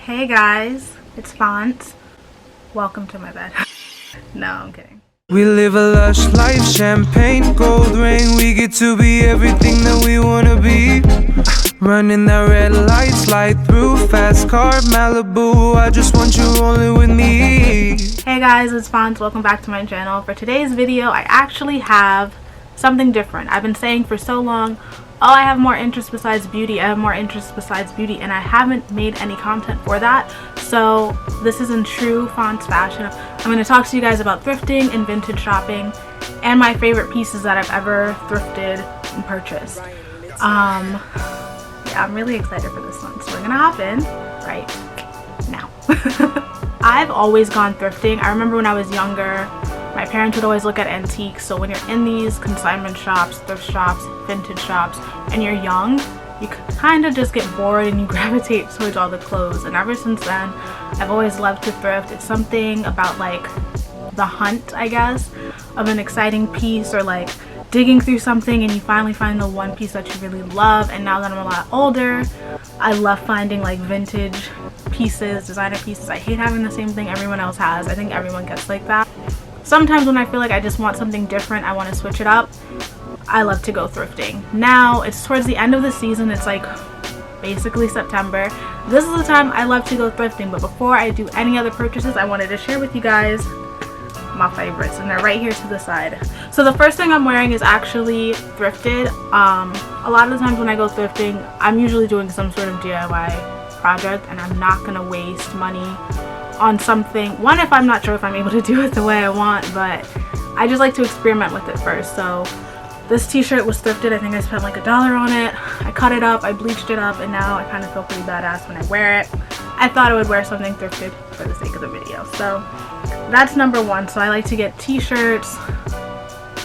Hey guys, it's Phonts. Welcome to my bed. No, I'm kidding. We live a lush life, champagne, gold rain. We get to be everything that we wanna be. Running that red light, slide through, fast car, Malibu. I just want you rolling with me. Hey guys, it's Phonts. Welcome back to my channel. For today's video, I actually have something different. I've been saying for so long, oh, I have more interests besides beauty. I have more interests besides beauty, and I haven't made any content for that. So this is in true Phonts fashion. I'm going to talk to you guys about thrifting and vintage shopping and my favorite pieces that I've ever thrifted and purchased. Yeah, I'm really excited for this one. So we're going to hop in right now. I've always gone thrifting. I remember when I was younger, my parents would always look at antiques. So when you're in these consignment shops, thrift shops, vintage shops, and you're young, you kind of just get bored and you gravitate towards all the clothes. And ever since then, I've always loved to thrift. It's something about like the hunt, I guess, of an exciting piece, or like digging through something and you finally find the one piece that you really love. And now that I'm a lot older, I love finding like vintage pieces, designer pieces. I hate having the same thing everyone else has. I think everyone gets like that. Sometimes when I feel like I just want something different, I want to switch it up, I love to go thrifting. Now it's towards the end of the season. It's like basically September. This is the time I love to go thrifting. But before I do any other purchases, I wanted to share with you guys my favorites, and they're right here to the side. So the first thing I'm wearing is actually thrifted. A lot of the times when I go thrifting, I'm usually doing some sort of DIY project, and I'm not gonna waste money on something, one, if I'm not sure if I'm able to do it the way I want, but I just like to experiment with it first. So this t-shirt was thrifted. I think I spent like $1 on it. I cut it up, I bleached it up, and now I kind of feel pretty badass when I wear it. I thought I would wear something thrifted for the sake of the video. So that's number one. So I like to get t-shirts,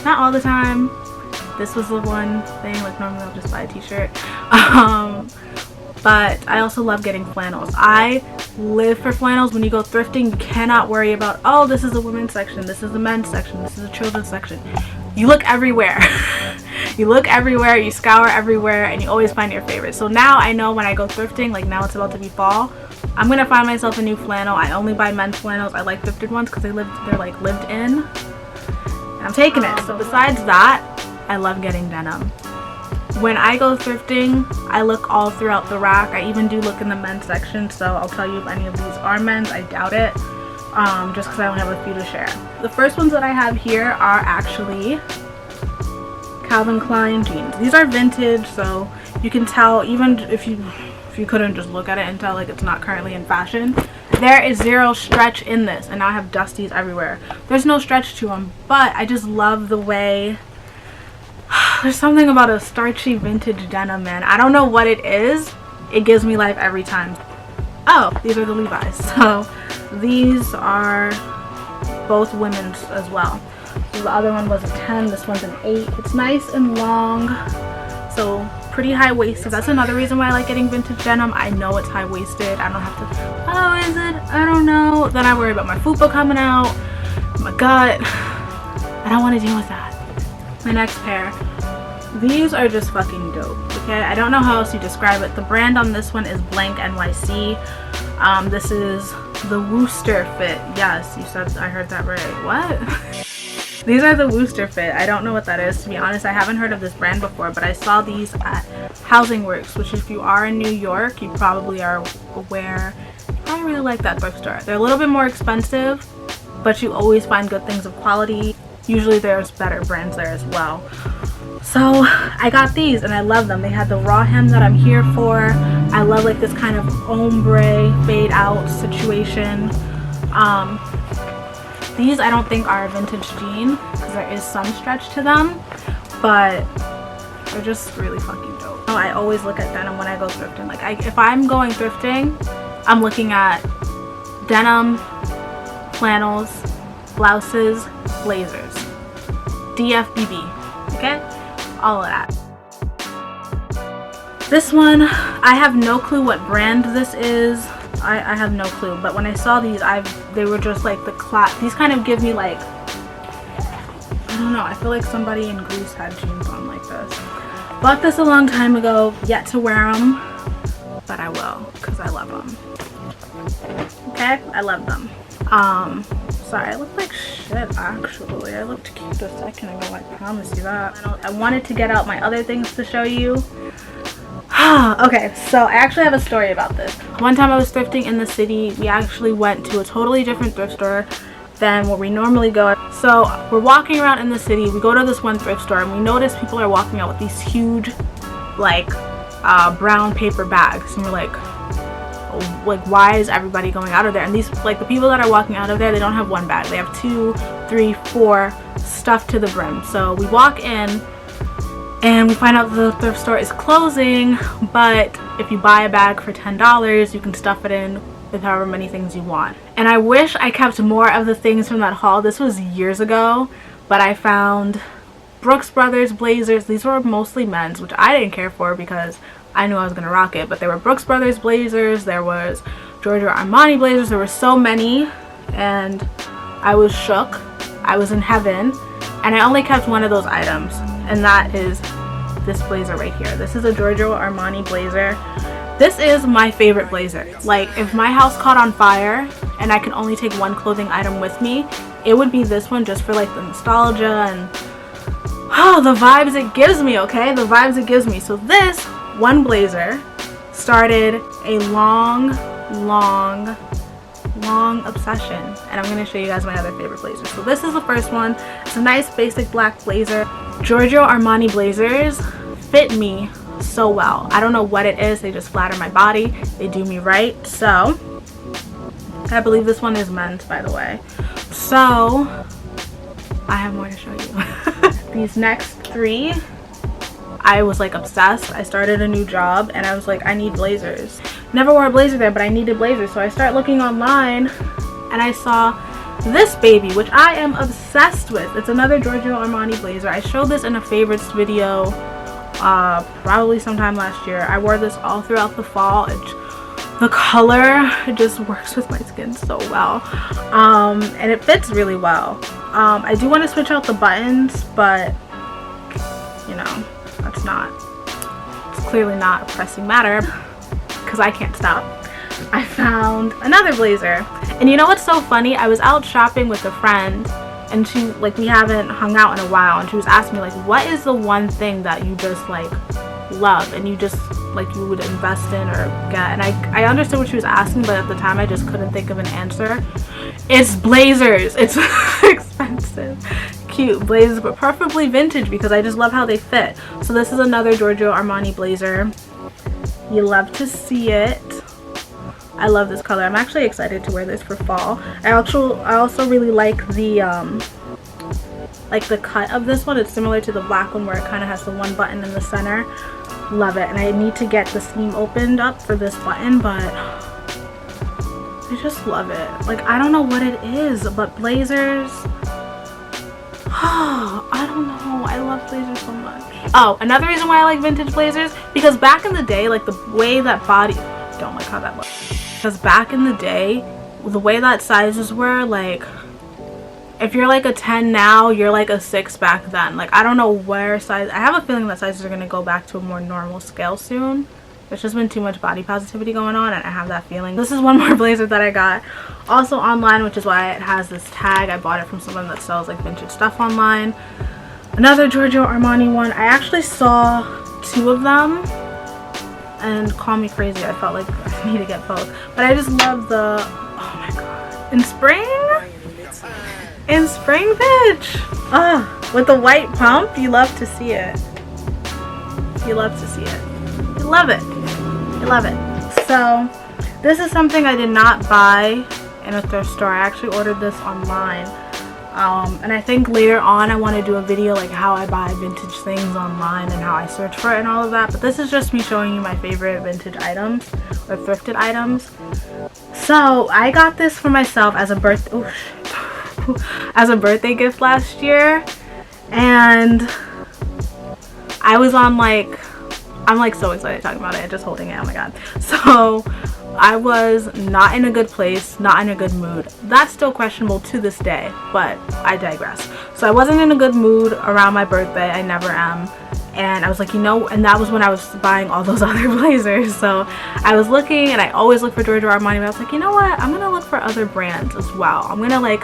not all the time. This was the one thing, like normally I'll just buy a t-shirt. But I also love getting flannels. I live for flannels. When you go thrifting, you cannot worry about, oh, this is the women's section, this is the men's section, this is the children's section. You look everywhere. You look everywhere, you scour everywhere, and you always find your favorite. So now I know when I go thrifting, like now it's about to be fall, I'm gonna find myself a new flannel. I only buy men's flannels. I like thrifted ones because they're like lived in. And I'm taking it. So besides that, I love getting denim. When I go thrifting, I look all throughout the rack. I even do look in the men's section, so I'll tell you if any of these are men's. I doubt it, just because I only have a few to share. The first ones that I have here are actually Calvin Klein jeans. These are vintage, so you can tell, even if you couldn't just look at it and tell like it's not currently in fashion, there is zero stretch in this, and now I have dusties everywhere. There's no stretch to them, but I just love the way. There's something about a starchy vintage denim, man. I don't know what it is. It gives me life every time. Oh, these are the Levi's. So these are both women's as well. So the other one was a 10. This one's an 8. It's nice and long. So pretty high-waisted. That's another reason why I like getting vintage denim. I know it's high-waisted. I don't have to, oh, is it? I don't know. Then I worry about my fupa coming out, my gut. I don't want to deal with that. My next pair. These are just fucking dope, okay? I don't know how else you describe it. The brand on this one is Blank NYC. This is the Worcester fit. Yes, you said, I heard that right. What? These are the Worcester fit. I don't know what that is, to be honest. I haven't heard of this brand before, but I saw these at Housing Works, which if you are in New York, you probably are aware. I really like that thrift store. They're a little bit more expensive, but you always find good things of quality. Usually there's better brands there as well. So I got these and I love them. They had the raw hem that I'm here for. I love like this kind of ombre fade out situation. These I don't think are a vintage jean because there is some stretch to them, but they're just really fucking dope. I always look at denim when I go thrifting. Like if I'm going thrifting, I'm looking at denim, flannels, blouses, blazers, DFBB, okay? All of that. This one, I have no clue what brand this is. I have no clue, but when I saw these, they were just like these kind of give me like, I don't know, I feel like somebody in Greece had jeans on like this. Bought this a long time ago, yet to wear them, but I will, because I love them. love them. Sorry, I look like shit actually. I looked cute a second ago, I promise you that. I wanted to get out my other things to show you. Okay, so I actually have a story about this. One time I was thrifting in the city. We actually went to a totally different thrift store than where we normally go. So we're walking around in the city. We go to this one thrift store and we notice people are walking out with these huge like brown paper bags, and we're like, why is everybody going out of there? And these, like, the people that are walking out of there, they don't have one bag, they have 2, 3, 4 stuffed to the brim. So we walk in and we find out the thrift store is closing, but if you buy a bag for $10, you can stuff it in with however many things you want. And I wish I kept more of the things from that haul. This was years ago, but I found Brooks Brothers blazers. These were mostly men's, which I didn't care for because I knew I was gonna rock it, but there were Brooks Brothers blazers, there was Giorgio Armani blazers, there were so many, and I was shook. I was in heaven, and I only kept one of those items, and that is this blazer right here. This is a Giorgio Armani blazer. This is my favorite blazer. Like, if my house caught on fire and I could only take one clothing item with me, it would be this one, just for like the nostalgia and the vibes it gives me, okay? The vibes it gives me. So this one blazer started a long obsession, and I'm going to show you guys my other favorite blazers. So this is the first one. It's a nice basic black blazer. Giorgio Armani blazers fit me so well. I don't know what it is, they just flatter my body, they do me right. So I believe this one is men's, by the way. So I have more to show you. These next 3, I was like obsessed. I started a new job and I was like, I need blazers. Never wore a blazer there, but I needed blazers. So I start looking online and I saw this baby, which I am obsessed with. It's another Giorgio Armani blazer. I showed this in a favorites video probably sometime last year. I wore this all throughout the fall. The color, it just works with my skin so well, and it fits really well. I do want to switch out the buttons, but you know, it's clearly not a pressing matter because I can't stop. I found another blazer, and you know what's so funny? I was out shopping with a friend, and she, like, we haven't hung out in a while, and she was asking me, like, what is the one thing that you just like love and you just like you would invest in or get? And I understood what she was asking, but at the time I just couldn't think of an answer. It's blazers. It's expensive, cute blazers, but preferably vintage because I just love how they fit. So this is another Giorgio Armani blazer. You love to see it. I love this color. I'm actually excited to wear this for fall. I also really like the cut of this one. It's similar to the black one where it kind of has the one button in the center. Love it. And I need to get the seam opened up for this button, but I just love it. Like, I don't know what it is, but blazers, I don't know. I love blazers so much. Oh, another reason why I like vintage blazers, because back in the day, like the way that body, don't like how that looks. Because back in the day, the way that sizes were, like, if you're like a 10 now, you're like a 6 back then. Like, I don't know where size, I have a feeling that sizes are going to go back to a more normal scale soon. There's just been too much body positivity going on, and I have that feeling. This is one more blazer that I got also online, which is why it has this tag. I bought it from someone that sells like vintage stuff online. Another Giorgio Armani one. I actually saw 2 of them, and call me crazy, I felt like I need to get both. But I just love the, oh my god, in spring, bitch. With the white pump, you love to see it. You love to see it. You love it. You love it. So this is something I did not buy in a thrift store. I actually ordered this online. And I think later on I want to do a video like how I buy vintage things online and how I search for it and all of that. But this is just me showing you my favorite vintage items or thrifted items. So I got this for myself as a birthday gift last year, and I was on like, I'm like so excited talking about it, just holding it, oh my god. So I was not in a good place, not in a good mood. That's still questionable to this day, but I digress. So I wasn't in a good mood around my birthday. I never am. And I was like, you know, and that was when I was buying all those other blazers. So I was looking, and I always look for Giorgio Armani, but I was like, you know what, I'm gonna look for other brands as well. I'm gonna like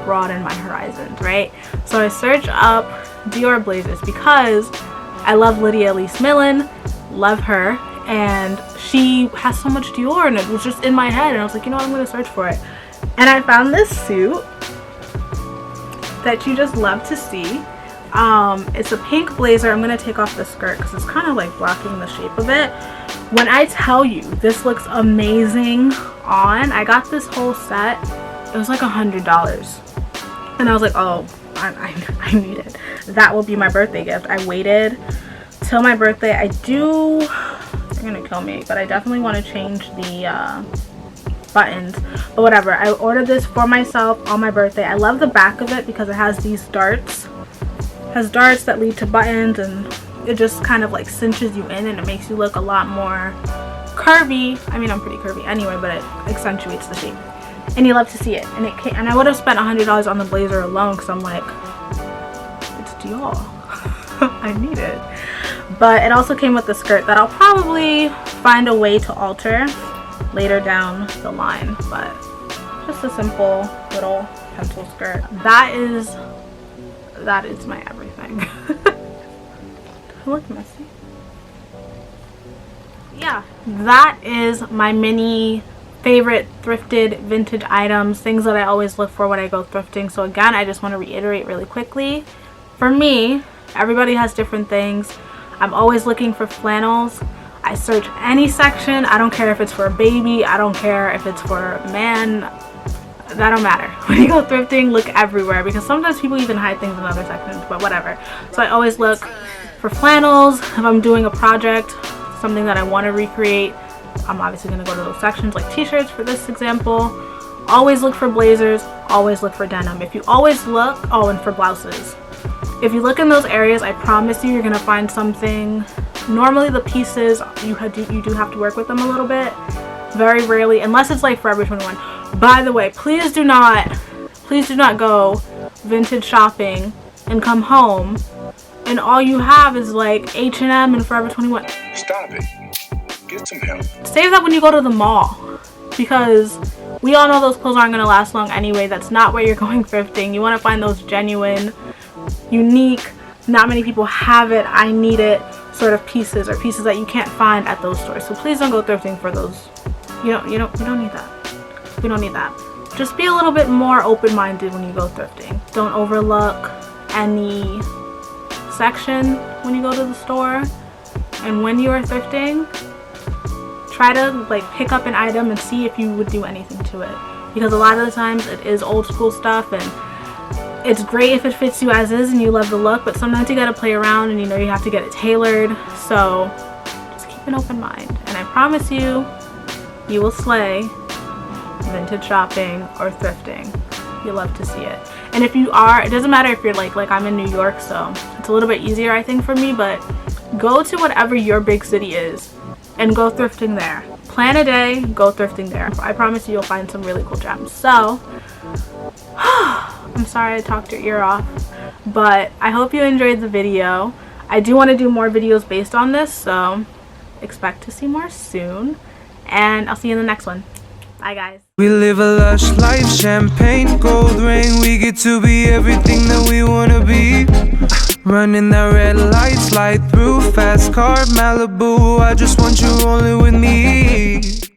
broaden my horizons, right? So I searched up Dior blazers because I love Lydia Elise Millen, love her, and she has so much Dior, and it was just in my head, and I was like, you know what, I'm gonna search for it. And I found this suit that you just love to see. It's a pink blazer. I'm gonna take off the skirt because it's kind of like blocking the shape of it. When I tell you this looks amazing on, I got this whole set. It was like $100, and I was like, oh, I need it. That will be my birthday gift. I waited till my birthday. They're gonna kill me, but I definitely want to change the buttons, but whatever. I ordered this for myself on my birthday. I love the back of it because it has these darts. Has darts that lead to buttons, and it just kind of like cinches you in, and it makes you look a lot more curvy. I mean, I'm pretty curvy anyway, but it accentuates the shape, and you love to see it. And I would have spent $100 on the blazer alone because I'm like, it's Dior. I need it. But it also came with the skirt that I'll probably find a way to alter later down the line, but just a simple little pencil skirt. That is my everything. I look messy. Yeah, that is my mini favorite thrifted vintage items, things that I always look for when I go thrifting. So again, I just want to reiterate really quickly, for me, everybody has different things. I'm always looking for flannels. I search any section. I don't care if it's for a baby, I don't care if it's for a man, that don't matter. When you go thrifting, look everywhere, because sometimes people even hide things in other sections, but whatever. So I always look for flannels. If I'm doing a project, something that I want to recreate, I'm obviously going to go to those sections, like t-shirts for this example. Always look for blazers, always look for denim. If you always look, oh, and for blouses. If you look in those areas, I promise you're going to find something. Normally the pieces, you do have to work with them a little bit. Very rarely, unless it's like Forever 21. By the way, please do not go vintage shopping and come home and all you have is like H&M and Forever 21. Stop it. Get some help. Save that when you go to the mall, because we all know those clothes aren't going to last long anyway. That's not where you're going thrifting. You want to find those genuine, unique, not many people have it, I need it sort of pieces, or pieces that you can't find at those stores. So please don't go thrifting for those. You don't need that. We don't need that. Just be a little bit more open-minded when you go thrifting. Don't overlook any section when you go to the store. And when you are thrifting, try to like pick up an item and see if you would do anything to it. Because a lot of the times it is old school stuff, and it's great if it fits you as is and you love the look, but sometimes you gotta play around and you know you have to get it tailored. So just keep an open mind. And I promise you, you will slay vintage shopping or thrifting. You'll love to see it. And if you are, it doesn't matter if you're like I'm in New York, so it's a little bit easier I think for me, but go to whatever your big city is and go thrifting there. Plan a day, go thrifting there. I promise you, you'll find some really cool gems. So I'm sorry I talked your ear off, but I hope you enjoyed the video. I do want to do more videos based on this, so expect to see more soon, and I'll see you in the next one. Bye guys. We live a lush life, champagne, gold rain. We get to be everything that we wanna be. Running that red light, slide through, fast car, Malibu. I just want you rolling with me.